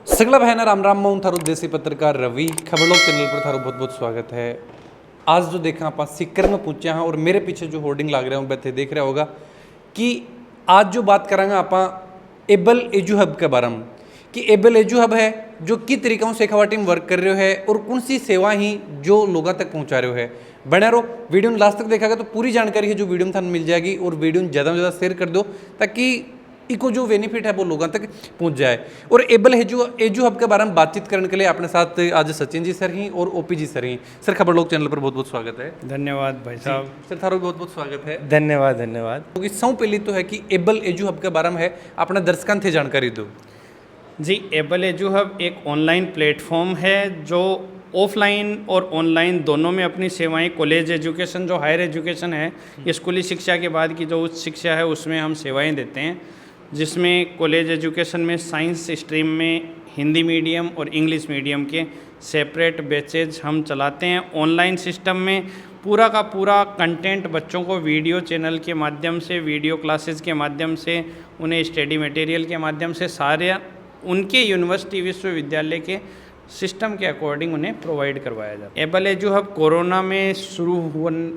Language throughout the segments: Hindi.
सगला बहना राम राम मैं थारो देसी पत्रकार रवि खबरलोक चैनल पर थारो बहुत बहुत स्वागत है। आज जो देखा आप सीकर में पहुंचे हैं और मेरे पीछे जो होर्डिंग लग रहा हूँ बैठे देख रहा होगा कि आज जो बात करांगे आप एबल एजू हब के बारे में कि एबल एजू हब है जो कि तरीकों से खवा टीम वर्क कर रहे है और कौन सी सेवा ही जो लोगों तक पहुंचा रहे है। बने रहो वीडियो लास्ट तक देखागा तो पूरी जानकारी है जो वीडियो में थानू मिल जाएगी और वीडियो ज़्यादा से ज़्यादा शेयर कर दो ताकि इको जो बेनिफिट है वो लोगों तक पहुंच जाए। और एबल एजू हब के बारे में बातचीत करने के लिए अपने साथ आज सचिन जी सर ही और ओपी जी सर ही। सर खबरलोक चैनल पर बहुत बहुत स्वागत है। धन्यवाद भाई साहब। सर थारो बहुत बहुत स्वागत है। धन्यवाद धन्यवाद। क्योंकि सौ पहली तो है कि एबल एजू हब के बारे में है अपने दर्शकों थे जानकारी दो जी। एबल एजू हब एक ऑनलाइन प्लेटफॉर्म है जो ऑफलाइन और ऑनलाइन दोनों में अपनी सेवाएं कॉलेज एजुकेशन जो हायर एजुकेशन है स्कूली शिक्षा के बाद की जो उच्च शिक्षा है उसमें हम सेवाएं देते हैं, जिसमें कॉलेज एजुकेशन में साइंस स्ट्रीम में हिंदी मीडियम और इंग्लिश मीडियम के सेपरेट बैचेज हम चलाते हैं। ऑनलाइन सिस्टम में पूरा का पूरा कंटेंट बच्चों को वीडियो चैनल के माध्यम से, वीडियो क्लासेस के माध्यम से, उन्हें स्टडी मटेरियल के माध्यम से सारे उनके यूनिवर्सिटी विश्वविद्यालय के सिस्टम के अकॉर्डिंग उन्हें प्रोवाइड करवाया जाता है। एबल एजू हब कोरोना में शुरू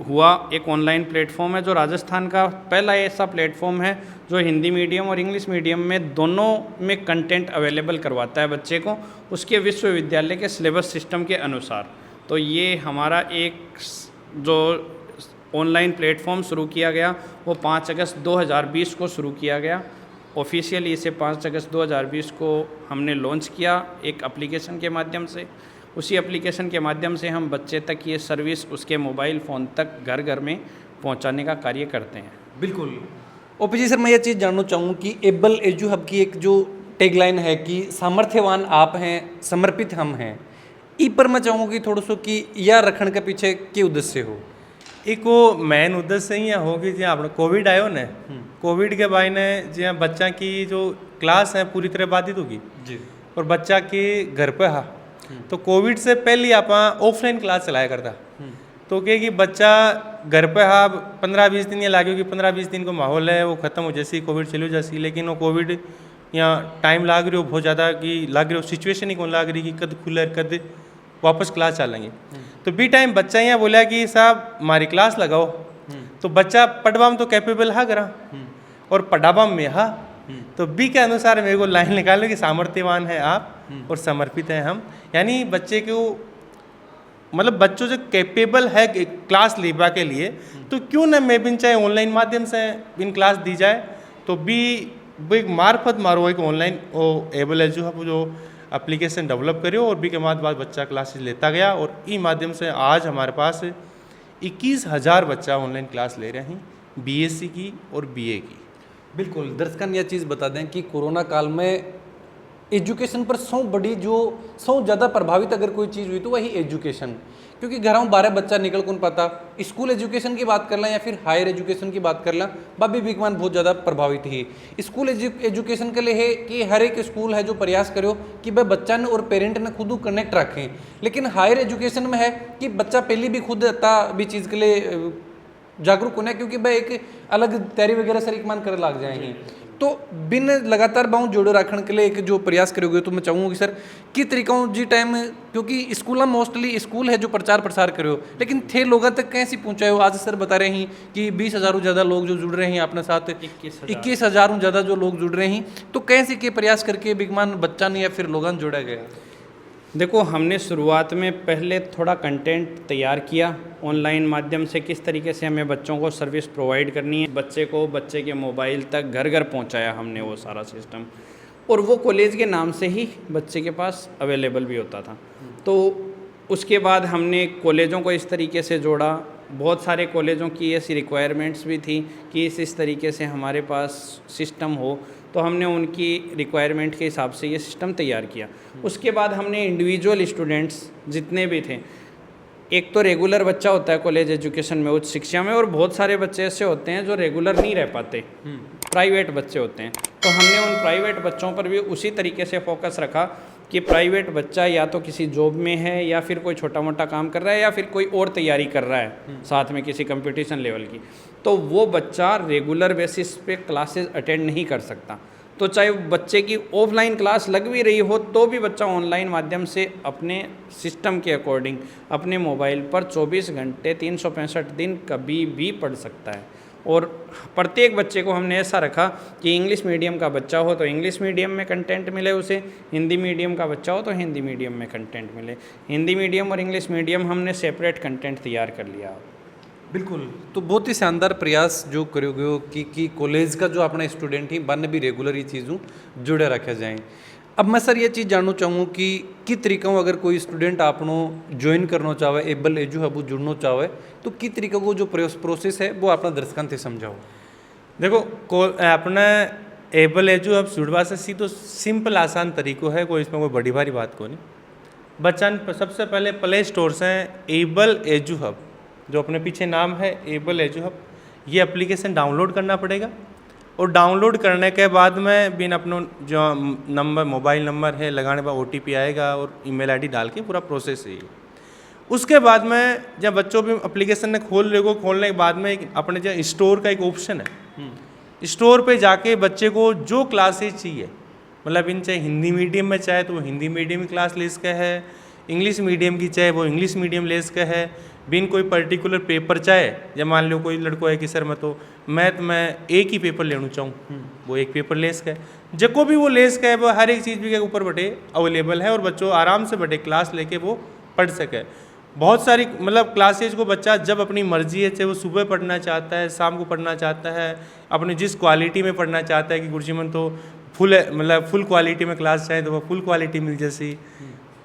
हुआ एक ऑनलाइन प्लेटफॉर्म है जो राजस्थान का पहला ऐसा प्लेटफॉर्म है जो हिंदी मीडियम और इंग्लिश मीडियम में दोनों में कंटेंट अवेलेबल करवाता है बच्चे को उसके विश्वविद्यालय के सिलेबस सिस्टम के अनुसार। तो ये हमारा एक जो ऑनलाइन प्लेटफॉर्म शुरू किया गया वो 5 अगस्त 2020 को शुरू किया गया। ऑफिशियली इसे 5 अगस्त 2020 को हमने लॉन्च किया एक एप्लीकेशन के माध्यम से। उसी एप्लीकेशन के माध्यम से हम बच्चे तक ये सर्विस उसके मोबाइल फ़ोन तक घर घर में पहुंचाने का कार्य करते हैं। बिल्कुल। ओपी जी सर मैं ये चीज़ जानना चाहूँ कि एबल एजू हब की एक जो टैगलाइन है कि सामर्थ्यवान आप हैं समर्पित हम हैं, ई पर मैं चाहूँगा कि थोड़ा सो कि यह रखने के पीछे के उद्देश्य हो एक वो मेन उद्देश्य ही होगी जी આપણે कोविड आयो ने कोविड के बाद ने जी बच्चा की जो क्लास है पूरी तरह बाधित होगी जी और बच्चा के घर पे हा तो कोविड से पहले आप ऑफलाइन क्लास चलाया करता तो क्या कि बच्चा घर पे हा 15-20 दिन ये लागे कि 15-20 दिन को माहौल है वो ख़त्म हो जैसी कोविड चली जैसी, लेकिन वो कोविड यहाँ टाइम लाग रही हो बहुत ज़्यादा कि लाग रही हो सिचुएशन ही कौन लाग रही कि कद खुले कद वापस क्लास चलेंगे। तो बी टाइम बच्चा यहाँ बोला कि साहब हमारी क्लास लगाओ तो बच्चा पढ़वा में तो कैपेबल हा करा और पढ़ावा में हा तो बी के अनुसार मेरे को लाइन निकालने की सामर्थ्यवान है आप और समर्पित हैं हम, यानी बच्चे को मतलब बच्चों जो कैपेबल है क्लास लेबा के लिए तो क्यों ना मैं भी चाहे ऑनलाइन माध्यम से इन क्लास दी जाए तो बी वो एक मार्फत मारो एक ऑनलाइन वो एबल एजू हब जो एप्लीकेशन डेवलप करियो और बी के बाद बच्चा क्लासेस लेता गया और ई माध्यम से आज हमारे पास 21,000 बच्चा ऑनलाइन क्लास ले रहे हैं बीएससी की और बीए की। बिल्कुल। दर्शकों यह चीज़ बता दें कि कोरोना काल में एजुकेशन पर सौ ज़्यादा प्रभावित अगर कोई चीज़ हुई तो वही एजुकेशन, क्योंकि घरों 12 बच्चा निकल कौन पाता। स्कूल एजुकेशन की बात कर लें या फिर हायर एजुकेशन की बात कर लें, बाबी बिगमान बहुत ज़्यादा प्रभावित ही। स्कूल एजुकेशन के लिए है कि हर एक स्कूल है जो प्रयास करो कि भाई बच्चा ने और पेरेंट ने खुद कनेक्ट रखें, लेकिन हायर एजुकेशन में है कि बच्चा पहले भी खुद अता भी चीज़ के लिए जागरूक होना है, क्योंकि भाई एक अलग तैयारी वगैरह सर एक मान कर लग जाएंगे। तो बिन लगातार बाहू जोड़ो रखने के लिए एक जो प्रयास करोगे तो मैं चाहूँगा कि सर कि तरीकों जी टाइम, क्योंकि स्कूल में मोस्टली स्कूल है जो प्रचार प्रसार करो, लेकिन थे लोगों तक कैसे पहुँचाए हो। आज सर बता रहे हैं कि 20,000 ज़्यादा लोग जो जुड़ रहे हैं अपने साथ, 21,000 ज़्यादा जो लोग जुड़ रहे हैं, तो कैसे के प्रयास करके बिगमान बच्चा ने या फिर लोगों जोड़ा गया। देखो हमने शुरुआत में पहले थोड़ा कंटेंट तैयार किया ऑनलाइन माध्यम से, किस तरीके से हमें बच्चों को सर्विस प्रोवाइड करनी है, बच्चे के मोबाइल तक घर घर पहुंचाया हमने वो सारा सिस्टम, और वो कॉलेज के नाम से ही बच्चे के पास अवेलेबल भी होता था। तो उसके बाद हमने कॉलेजों को इस तरीके से जोड़ा, बहुत सारे कॉलेजों की ऐसी रिक्वायरमेंट्स भी थी कि इस तरीके से हमारे पास सिस्टम हो, तो हमने उनकी रिक्वायरमेंट के हिसाब से ये सिस्टम तैयार किया। उसके बाद हमने इंडिविजुअल स्टूडेंट्स जितने भी थे, एक तो रेगुलर बच्चा होता है कॉलेज एजुकेशन में उच्च शिक्षा में, और बहुत सारे बच्चे ऐसे होते हैं जो रेगुलर नहीं रह पाते, प्राइवेट बच्चे होते हैं। तो हमने उन प्राइवेट बच्चों पर भी उसी तरीके से फोकस रखा कि प्राइवेट बच्चा या तो किसी जॉब में है या फिर कोई छोटा मोटा काम कर रहा है या फिर कोई और तैयारी कर रहा है साथ में किसी कंपटीशन लेवल की, तो वो बच्चा रेगुलर बेसिस पे क्लासेस अटेंड नहीं कर सकता। तो चाहे बच्चे की ऑफलाइन क्लास लग भी रही हो तो भी बच्चा ऑनलाइन माध्यम से अपने सिस्टम के अकॉर्डिंग अपने मोबाइल पर 24 घंटे 365 दिन कभी भी पढ़ सकता है। और प्रत्येक बच्चे को हमने ऐसा रखा कि इंग्लिश मीडियम का बच्चा हो तो इंग्लिश मीडियम में कंटेंट मिले उसे, हिंदी मीडियम का बच्चा हो तो हिंदी मीडियम में कंटेंट मिले। हिंदी मीडियम और इंग्लिश मीडियम हमने सेपरेट कंटेंट तैयार कर लिया। बिल्कुल, तो बहुत ही शानदार प्रयास जो करोगे हो कि कॉलेज का जो अपना स्टूडेंट ही बन भी रेगुलर ये चीज़ों जुड़े रखे जाएँ। अब मैं सर ये चीज़ जानना चाहूँ कि किस तरीका अगर कोई स्टूडेंट आपनो ज्वाइन करना चाहे, एबल एजू हब जुड़ना चाहे, तो किस तरीका को जो प्रोसेस है वो अपना दर्शकों से समझाओ। देखो अपना एबल एजू हब जुड़वा से सीधो सिंपल आसान तरीको है, कोई इसमें कोई बड़ी भारी बात को नहीं। बच्चन सबसे पहले प्ले स्टोर से एबल एजू हब, जो अपने पीछे नाम है एबल एजू हब, ये एप्लीकेशन डाउनलोड करना पड़ेगा। और डाउनलोड करने के बाद में बिन अपनो जो नंबर मोबाइल नंबर है लगाने के बाद OTP आएगा और ईमेल आईडी डाल के पूरा प्रोसेस है। उसके बाद में जब बच्चों भी एप्लीकेशन ने खोलने के बाद में अपने जो स्टोर का एक ऑप्शन है, स्टोर पे जाके बच्चे को जो क्लासेज चाहिए, मतलब इन चाहे हिंदी मीडियम में चाहे तो वो हिंदी मीडियम की क्लास ले सके है, इंग्लिश मीडियम की चाहे वो इंग्लिश मीडियम ले सके है, बिन कोई पर्टिकुलर पेपर चाहे, जब मान लो कोई लड़को है कि सर मैं तो मैथ में एक ही पेपर लेना चाहूँ, वो एक पेपर ले सके, जको भी वो ले सके, वो हर एक चीज़ भी के ऊपर बटे अवेलेबल है और बच्चों आराम से बटे क्लास लेके वो पढ़ सके। बहुत सारी मतलब क्लासेज को बच्चा जब अपनी मर्जी है, चाहे वो सुबह पढ़ना चाहता है, शाम को पढ़ना चाहता है, अपने जिस क्वालिटी में पढ़ना चाहता है कि गुरुजी मन तो फुल क्वालिटी में क्लास चाहे तो वो फुल क्वालिटी मिल जैसी,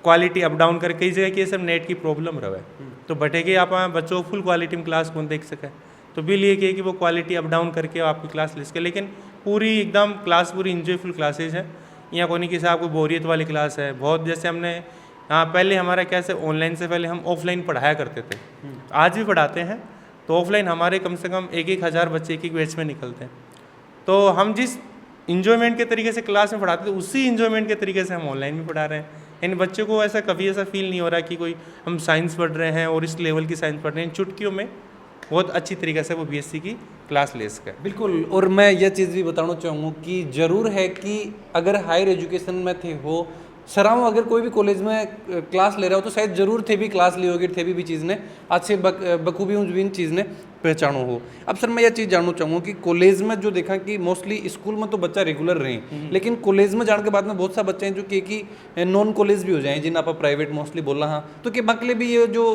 क्वालिटी अप डाउन कर कई जगह की सब नेट की प्रॉब्लम रहे, तो बटेगे आप बच्चों को फुल क्वालिटी में क्लास कौन देख सके, तो बिल ये कि वो क्वालिटी अप डाउन करके आपकी क्लास ले सके। लेकिन पूरी एकदम क्लास पूरी इंजॉयफुल क्लासेज है, यहाँ कोई नहीं कि साहब कोई बोरियत वाली क्लास है। बहुत जैसे हमने हाँ पहले हमारा कैसे ऑनलाइन से पहले हम ऑफलाइन पढ़ाया करते थे, आज भी पढ़ाते हैं, तो ऑफलाइन हमारे कम से कम 1-1 हज़ार बच्चे एक बैच में निकलते हैं। तो हम जिस इंजॉयमेंट के तरीके से क्लास में पढ़ाते थे उसी इंजॉयमेंट के तरीके से हम ऑनलाइन भी पढ़ा रहे हैं। इन बच्चों को ऐसा कभी ऐसा फील नहीं हो रहा कि कोई हम साइंस पढ़ रहे हैं और इस लेवल की साइंस पढ़ रहे हैं, चुटकियों में बहुत अच्छी तरीके से वो BSc की क्लास ले सके। बिल्कुल, और मैं यह चीज़ भी बताना चाहूँगा कि ज़रूर है कि अगर हायर एजुकेशन में थे हो सराव, अगर कोई भी कॉलेज में क्लास ले रहा हो तो शायद ज़रूर थे भी क्लास ली होगी, थे भी चीज़ ने अच्छे बखूबी उन चीज़ ने पहचानो हो। अब सर मैं यह चीज़ जानना चाहूँगा कि कॉलेज में जो देखा कि मोस्टली स्कूल में तो बच्चा रेगुलर रहे, लेकिन कॉलेज में जाने के बाद में बहुत सा बच्चे हैं जो कि नॉन कॉलेज भी हो जाए, जिन आप प्राइवेट मोस्टली बोल रहा हाँ, तो कि बाकी भी ये जो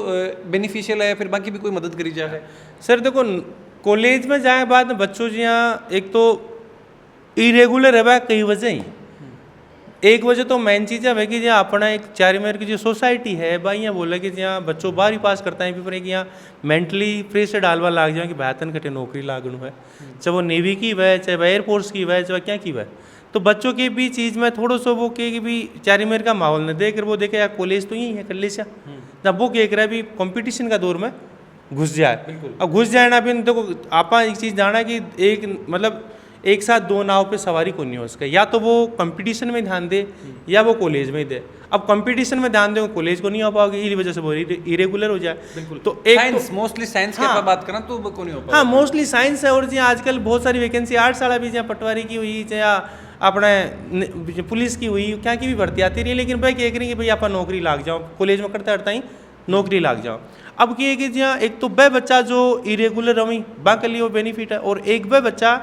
बेनिफिशियल है फिर बाकी भी कोई मदद करी जाए। सर देखो कॉलेज में जाए बाद में बच्चों जी यहाँ एक तो इरेगुलर है कई वजह ही, एक वजह तो मेन चीज़ है कि जहाँ अपना एक चारिमेर की जो सोसाइटी है भाई यहाँ बोला कि जहाँ बच्चों बार ही पास करता है पेपर, कि यहाँ मेंटली प्रेशर डालवा लाग जाए कि बेहतन कटे नौकरी लागू है, चाहे वो नेवी की वह, चाहे वह एयरफोर्स की वह, चाहे क्या की वह, तो बच्चों के भी चीज़ में थोड़ा सा वो कि भी चारिमेर का माहौल न देख कर वो देखे यार कॉलेज तो यही है कर ले सा, जब वो कह रहा है भी कॉम्पिटिशन का दौर में घुस जाए। अब घुस जाए ना भी देखो आप एक चीज़ जाना कि एक मतलब एक साथ दो नाव पे सवारी को नहीं हो सके, या तो वो कंपटीशन में ध्यान दे या वो कॉलेज में दे। अब कंपटीशन में ध्यान दे कॉलेज को नहीं हो पाओगे, इसी वजह से वो इरेगुलर हो जाए। बिल्कुल, तो एक साइंस मोस्टली साइंस की बात करें तो को नहीं हो पाएगा। हाँ मोस्टली साइंस है, और जी आजकल बहुत सारी वैकेंसी 8 साल भी जहाँ पटवारी की हुई चाहे अपने पुलिस की हुई क्या की भी भर्ती आती रही, लेकिन भाई कह रही कि भाई आप नौकरी लाग जाओ, कॉलेज में करता करता ही नौकरी लाग जाओ। अब ये कि जहाँ एक तो वह बच्चा जो इरेगुलर रही बा के लिए वो बेनिफिट है, और एक वह बच्चा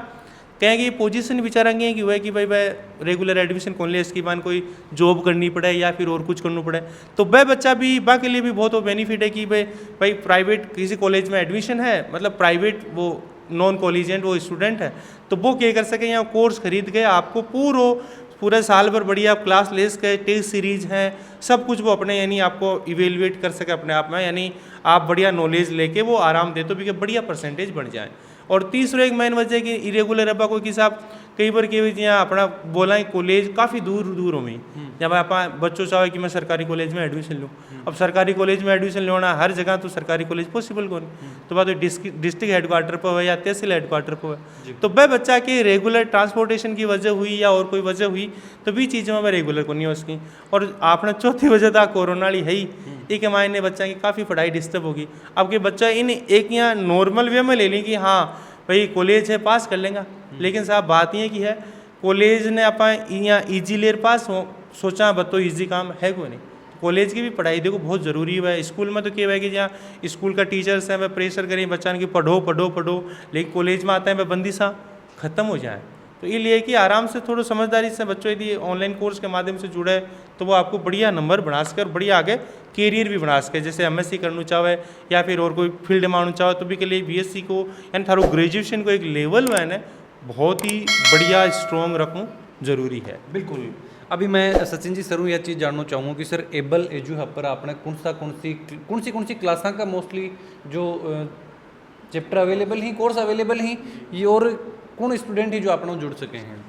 कहेंगे पोजीशन विचारेंगे कि वह कि भाई वह रेगुलर एडमिशन कौन ले, इसकी बात कोई जॉब करनी पड़े या फिर और कुछ करना पड़े, तो वह बच्चा भी बा के लिए भी बहुत वो बेनिफिट है कि भाई प्राइवेट किसी कॉलेज में एडमिशन है, मतलब प्राइवेट वो नॉन कॉलेजियंट वो स्टूडेंट है, तो वो क्या कर सके यहाँ कोर्स खरीद के आपको पूरे साल भर बढ़िया क्लास ले सके, टेस्ट सीरीज हैं सब कुछ वो अपने यानी आपको इवेलुएट कर सके अपने आप में, यानी आप बढ़िया नॉलेज लेके वो आराम दे तो भी बढ़िया परसेंटेज बढ़ जाए। और तीसरा एक मेन वजह है कि इरेगुलर अब कोई किसी आप कई बार के यहाँ अपना बोला है कॉलेज काफ़ी दूर दूर हो में, जब आप बच्चों चाहे कि मैं सरकारी कॉलेज में एडमिशन लूँ, अब सरकारी कॉलेज में एडमिशन लेना हर जगह तो सरकारी कॉलेज पॉसिबल कौन, तो बात डिस्ट्रिक्ट हेडक्वार्टर पर हो या तहसील हेडक्वार्टर पर हो, तो वह बच्चा के रेगुलर ट्रांसपोर्टेशन की वजह हुई या और कोई वजह हुई तो भी चीज़ों में रेगुलर को नहीं हो सकी। और आपने चौथी वजह था कोरोना वाली है ही, एक मायने बच्चा की काफ़ी पढ़ाई डिस्टर्ब होगी। अब के बच्चा इन एक यहाँ नॉर्मल वे में ले लें कि हाँ भाई कॉलेज है पास कर लेंगे, लेकिन साहब बात ये की है कॉलेज ने आप यहाँ ईजी लेर पास हो सोचा बतो ईजी काम है कोई नहीं। कॉलेज की भी पढ़ाई देखो बहुत ज़रूरी है। स्कूल में तो क्या है कि जहाँ स्कूल का टीचर्स हैं वह प्रेशर करें बच्चा कि पढ़ो पढ़ो पढ़ो, लेकिन कॉलेज में आता है वह बंदिशा ख़त्म हो जाए। तो ये लिए कि आराम से थोड़ा समझदारी से बच्चों यदि ऑनलाइन कोर्स के माध्यम से जुड़े तो वो आपको बढ़िया नंबर बना सके और बढ़िया आगे कैरियर भी बना सके। जैसे MSc करना चाहे या फिर और कोई फील्ड में आना चाहो तो भी के लिए BSc को यानी थारो ग्रेजुएशन को एक लेवल में है बहुत ही बढ़िया स्ट्रॉन्ग रखूँ जरूरी है। बिल्कुल। अभी मैं सचिन जी सर यह चीज़ जानना चाहूँगा कि सर एबल एजू हब पर आपने कौन सी क्लासा का मोस्टली जो चैप्टर अवेलेबल हैं, कोर्स अवेलेबल हैं, ये और कौन स्टूडेंट ही जो अपना जुड़ सके हैं?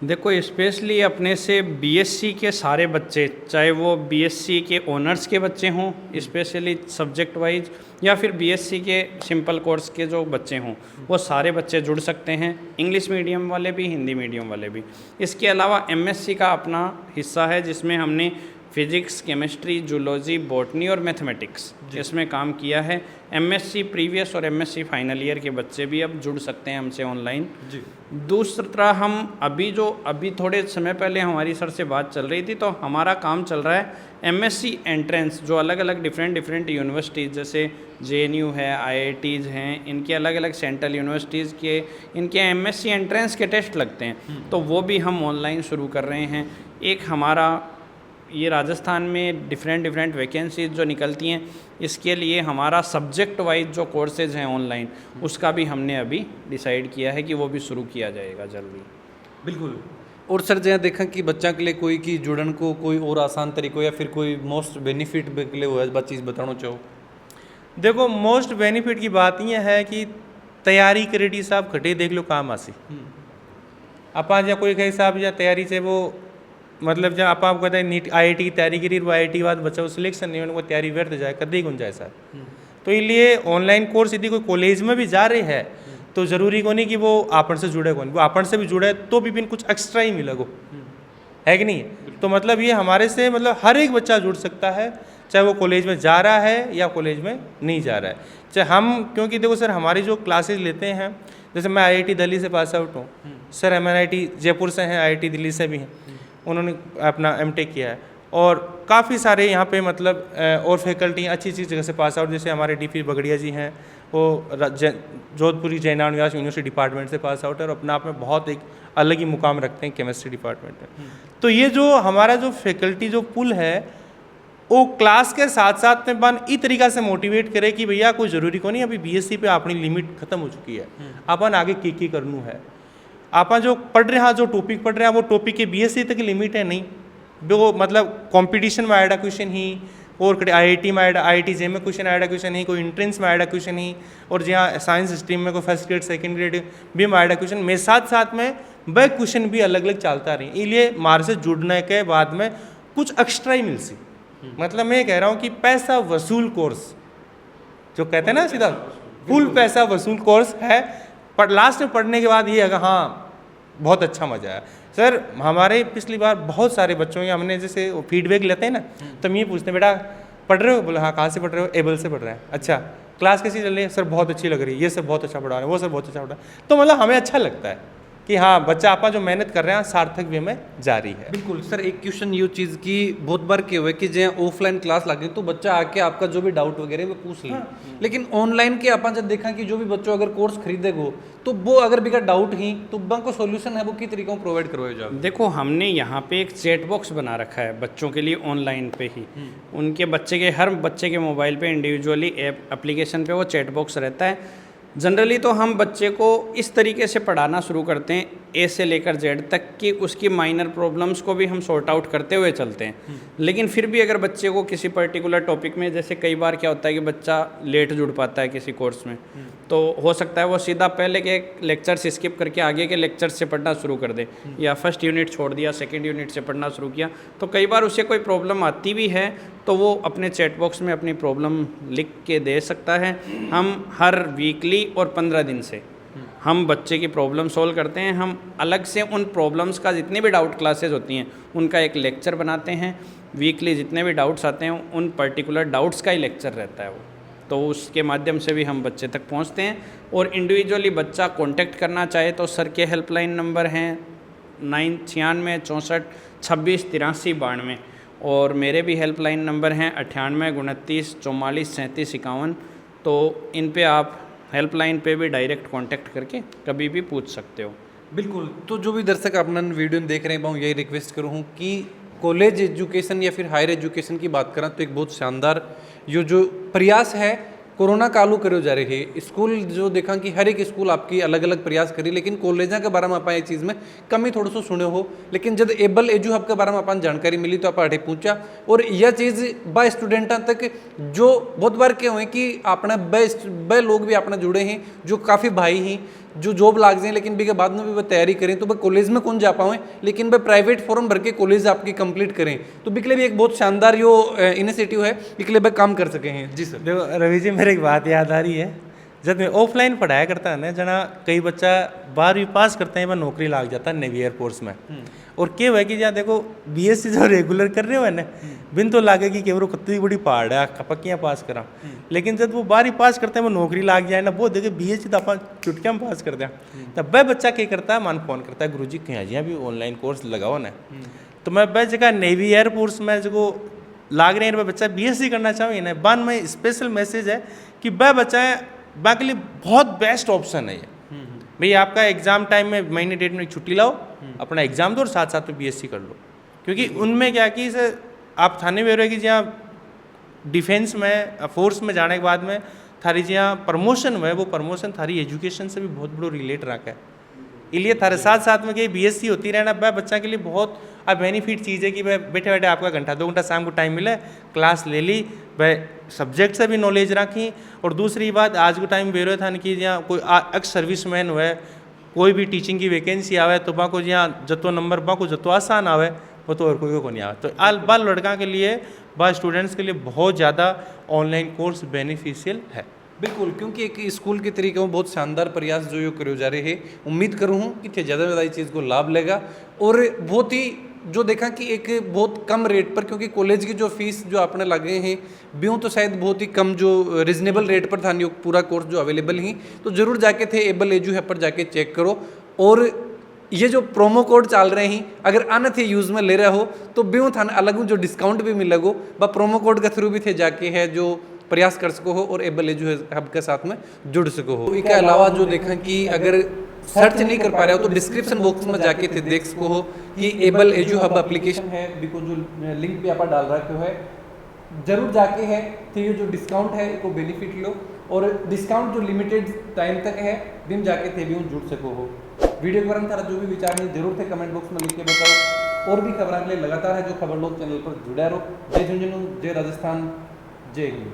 देखो स्पेशली अपने से BSc के सारे बच्चे, चाहे वो BSc के ऑनर्स के बच्चे हों स्पेशली सब्जेक्ट वाइज, या फिर BSc के सिंपल कोर्स के जो बच्चे हों, वो सारे बच्चे जुड़ सकते हैं। इंग्लिश मीडियम वाले भी, हिंदी मीडियम वाले भी। इसके अलावा MSc का अपना हिस्सा है जिसमें हमने फिजिक्स, केमिस्ट्री, जूलॉजी, बॉटनी और मैथमेटिक्स इसमें काम किया है। MSc प्रीवियस और MSc फाइनल ईयर के बच्चे भी अब जुड़ सकते हैं हमसे ऑनलाइन जी। दूसरा हम अभी थोड़े समय पहले हमारी सर से बात चल रही थी, तो हमारा काम चल रहा है MSc एंट्रेंस, जो अलग अलग डिफरेंट यूनिवर्सिटीज़ जैसे JNU है, IITs हैं, इनके अलग अलग सेंट्रल यूनिवर्सिटीज़ के इनके MSc एंट्रेंस के टेस्ट लगते हैं, तो वो भी हम ऑनलाइन शुरू कर रहे हैं। एक हमारा ये राजस्थान में डिफरेंट वैकेंसीज जो निकलती हैं, इसके लिए हमारा सब्जेक्ट वाइज जो कोर्सेज हैं ऑनलाइन, उसका भी हमने अभी डिसाइड किया है कि वो भी शुरू किया जाएगा जल्दी। बिल्कुल। और सर जहाँ देखा कि बच्चा के लिए कोई की जुड़न को कोई और आसान तरीको या फिर कोई मोस्ट बेनिफिट के लिए वो चीज़ बताना चाहो? देखो मोस्ट बेनिफिट की बात ये है कि तैयारी करेगी साहब खटे देख लो काम आसी अपा या कोई कहे साहब या तैयारी से वो मतलब जब आप कहते हैं नीट IIT की तैयारी करी वो IIT बाद बच्चा वो सिलेक्शन नहीं उनको तैयारी व्यर्थ जाए कभी गुंजाए सर। तो इसलिए ऑनलाइन कोर्स यदि कोई कॉलेज में भी जा रहे हैं तो ज़रूरी को नहीं कि वो आपन से जुड़े कौन, वो आपन से भी जुड़े तो भी कुछ एक्स्ट्रा ही मिलेगो, है कि नहीं? तो मतलब ये हमारे से मतलब हर एक बच्चा जुड़ सकता है, चाहे वो कॉलेज में जा रहा है या कॉलेज में नहीं जा रहा है। चाहे हम, क्योंकि देखो सर हमारी जो क्लासेज लेते हैं, जैसे मैं IIT दिल्ली से पास आउट हूँ, सर MNIT जयपुर से हैं, IIT दिल्ली से भी हैं, उन्होंने अपना MTech किया है, और काफ़ी सारे यहाँ पे मतलब और फैकल्टी अच्छी जगह से पास आउट, जैसे हमारे DP बगड़िया जी हैं, वो जोधपुरी जयनारायण व्यास यूनिवर्सिटी डिपार्टमेंट से पास आउट है और अपना आप में बहुत एक अलग ही मुकाम रखते हैं केमिस्ट्री डिपार्टमेंट में। तो ये जो हमारा जो फैकल्टी जो पुल है वो क्लास के साथ साथ में बन इस तरीका से मोटिवेट करे कि भैया कोई ज़रूरी को नहीं अभी BSc पे अपनी लिमिट खत्म हो चुकी है, अपन आगे की करनू है, आप जो पढ़ रहे हैं, जो टॉपिक पढ़ रहे हैं वो टॉपिक के BSc तक लिमिट है नहीं, वो मतलब कंपटीशन में आएगा क्वेश्चन ही, और IIT में आएगा, IIT JEE में क्वेश्चन आएगा क्वेश्चन ही, कोई एंट्रेंस में आएगा क्वेश्चन ही, और जहाँ साइंस स्ट्रीम में कोई फर्स्ट ग्रेड सेकंड ग्रेड भी में आएगा क्वेश्चन, मेरे साथ में वह क्वेश्चन भी अलग अलग चलता रही। इसलिए मार से जुड़ने के बाद में कुछ एक्स्ट्रा ही मिल सी, मतलब मैं कह रहा हूँ कि पैसा वसूल कोर्स जो कहते हैं ना सीधा फुल पैसा वसूल कोर्स है, पर लास्ट में पढ़ने के बाद ये है कि हाँ बहुत अच्छा मज़ा आया। सर हमारे पिछली बार बहुत सारे बच्चों के हमने जैसे फीडबैक लेते हैं ना, तो हम ये पूछते हैं बेटा पढ़ रहे हो, बोला हाँ कहाँ से पढ़ रहे हो, एबल से पढ़ रहे हैं, अच्छा क्लास कैसी चल रही है, सर बहुत अच्छी लग रही है, ये सब बहुत अच्छा पढ़ा रहे हैं, वो सब बहुत अच्छा पढ़ा रहे हैं, तो मतलब हमें अच्छा लगता है कि हाँ बच्चा आपका जो मेहनत कर रहे हैं सार्थक वे में जारी है। बिल्कुल सर। एक क्वेश्चन ये चीज़ की बहुत बार क्या हुआ कि जहाँ ऑफलाइन क्लास लगे तो बच्चा आके आपका जो भी डाउट वगैरह वो पूछ ले, लेकिन ऑनलाइन के अपन जब देखा कि जो भी बच्चों अगर कोर्स खरीदेगो तो वो अगर बिका डाउट ही तो को सोल्यूशन है वो किस तरीके से प्रोवाइड करवाए जाओ? देखो हमने यहाँ पे एक चैट बॉक्स बना रखा है बच्चों के लिए ऑनलाइन पे ही, उनके बच्चे के हर बच्चे के मोबाइल पे इंडिविजुअली एप्लीकेशन पे वो चैट बॉक्स रहता है। जनरली तो हम बच्चे को इस तरीके से पढ़ाना शुरू करते हैं A से लेकर Z तक कि उसकी माइनर प्रॉब्लम्स को भी हम सॉर्ट आउट करते हुए चलते हैं, लेकिन फिर भी अगर बच्चे को किसी पर्टिकुलर टॉपिक में, जैसे कई बार क्या होता है कि बच्चा लेट जुड़ पाता है किसी कोर्स में, तो हो सकता है वो सीधा पहले के लेक्चर्स स्किप करके आगे के लेक्चर्स से पढ़ना शुरू कर दे, या फर्स्ट यूनिट छोड़ दिया सेकेंड यूनिट से पढ़ना शुरू किया, तो कई बार उसे कोई प्रॉब्लम आती भी है तो वो अपने चैट बॉक्स में अपनी प्रॉब्लम लिख के दे सकता है। हम हर वीकली और 15 दिन से हम बच्चे की प्रॉब्लम सॉल्व करते हैं। हम अलग से उन प्रॉब्लम्स का जितनी भी डाउट क्लासेस होती हैं उनका एक लेक्चर बनाते हैं, वीकली जितने भी डाउट्स आते हैं उन पर्टिकुलर डाउट्स का ही लेक्चर रहता है वो, तो उसके माध्यम से भी हम बच्चे तक पहुंचते हैं। और इंडिविजुअली बच्चा कांटेक्ट करना चाहे तो सर के हेल्पलाइन नंबर हैं 966426 और मेरे भी हेल्पलाइन नंबर हैं 9829343751। तो इन पे आप हेल्पलाइन पे भी डायरेक्ट कांटेक्ट करके कभी भी पूछ सकते हो। बिल्कुल। तो जो भी दर्शक अपना वीडियो देख रहे हैं, मैं यही रिक्वेस्ट करूँ कि कॉलेज एजुकेशन या फिर हायर एजुकेशन की बात करें तो एक बहुत शानदार ये जो प्रयास है कोरोना कालू करो जा रही है। स्कूल जो देखा कि हर एक स्कूल आपकी अलग अलग प्रयास करी, लेकिन कॉलेजा के बारे में आप ये चीज़ में कमी थोड़ा सा सुने हो, लेकिन जब एबल एजू हब के बारे में अपन जानकारी मिली तो आप अठे पूछा और यह चीज़ ब स्टूडेंटा तक जो बहुत बार क्या हुए कि अपने ब लोग भी अपने जुड़े हैं जो काफ़ी भाई हैं जो जॉब लाग जाए, लेकिन भी के बाद में भी वह तैयारी करें तो वह कॉलेज में कौन जा पाए, लेकिन वह प्राइवेट फॉर्म भर के कॉलेज आपकी कंप्लीट करें। तो बिकले भी एक बहुत शानदार यो इनिशिएटिव है, बिकले वह काम कर सके हैं। जी सर। देखो रवि जी, मेरे एक बात याद आ रही है, जब मैं ऑफलाइन पढ़ाया करता है ना, जना कई बच्चा 12वीं पास करते हैं वह नौकरी लाग जाता है नेवी एयरफोर्स में। और क्या हुआ कि जहाँ देखो बीएससी जो रेगुलर कर रहे हो ना, बिन तो लागे कि केवल कितनी बड़ी पहाड़ है पक्कियाँ पास करा, लेकिन जब वो 12वीं पास करते हैं वो नौकरी लाग जाए ना, वो देखे बीएससी तो अपन चुटकियाँ में पास कर दिया, तब वह बच्चा क्या करता है, मान फोन करता है गुरुजी कहीं जी भी ऑनलाइन कोर्स लगाओ ना। तो मैं वह जगह नेवी एयरफोर्स में जो लाग रहे हैं वह बच्चा बीएससी करना चाहिए ना, बाद में स्पेशल मैसेज है कि वह बच्चा बाकी लिए बहुत बेस्ट ऑप्शन है ये। भाई आपका एग्जाम टाइम में महीने डेट में छुट्टी लाओ, अपना एग्जाम दो और साथ साथ में बीएससी कर लो, क्योंकि उनमें क्या कि आप थाने में रहे कि जहाँ डिफेंस में फोर्स में जाने के बाद में थारी जहाँ प्रमोशन हुआ है वो प्रमोशन थारी एजुकेशन से भी बहुत बड़ो रिलेट रखा है। इसलिए थारे साथ साथ में कि बीएससी होती रहना वह बच्चा के लिए बहुत बेनिफिट चीज़ है कि वह बैठे बैठे आपका घंटा 2 घंटा शाम को टाइम मिले, क्लास ले ली, वह सब्जेक्ट से भी नॉलेज रखी। और दूसरी बात आज के टाइम बेरो था कि जहाँ कोई एक्स सर्विसमैन हुए, कोई भी टीचिंग की वैकेंसी आवे तो बाको जहाँ जतो नंबर बाको जतो आसान आवे वो तो और कोई को नहीं आवे। तो आल बाल लड़का के लिए बा स्टूडेंट्स के लिए बहुत ज़्यादा ऑनलाइन कोर्स बेनिफिशियल है। बिल्कुल, क्योंकि एक स्कूल के तरीके में बहुत शानदार प्रयास जो ये करो जा रहे हैं। उम्मीद करूँ कि थे ज़्यादा से ज़्यादा इस चीज़ को लाभ लेगा और बहुत ही जो देखा कि एक बहुत कम रेट पर, क्योंकि कॉलेज की जो फीस जो आपने लगे हैं ब्यूँ तो शायद बहुत ही कम जो रिजनेबल रेट पर था नहीं पूरा कोर्स जो अवेलेबल ही, तो ज़रूर जाके थे एबल एजू है पर जाके चेक करो। और ये जो प्रोमो कोड चल रहे हैं अगर आना थे यूज़ में ले रहे हो तो ब्यूँ था अलग जो डिस्काउंट भी मिलेगो व प्रोमो कोड के थ्रू भी थे जाके है जो प्रयास कर सको हो और एबल एजू हब के साथ में जुड़ सको हो। इसके अलावा जो देखा कि अगर सर्च नहीं कर पा रहे हो तो डिस्क्रिप्शन बॉक्स में जाके थे देख सको हो कि एबल एजू हब एप्लीकेशन है, बिको जो लिंक भी आप डाल रखे है जरूर जाके है तो ये जो डिस्काउंट है इसको बेनिफिट लो और डिस्काउंट जो लिमिटेड टाइम तक है दिन जाके थे भी जुड़ सको हो। वीडियो के बारे में जो भी विचार है जरूर थे कमेंट बॉक्स में लिख के बताओ और भी खबर के लिए लगातार है जो खबर लोग चैनल पर जुड़ा रहो। जय झुंझुनू, जय राजस्थान, जय हिंद।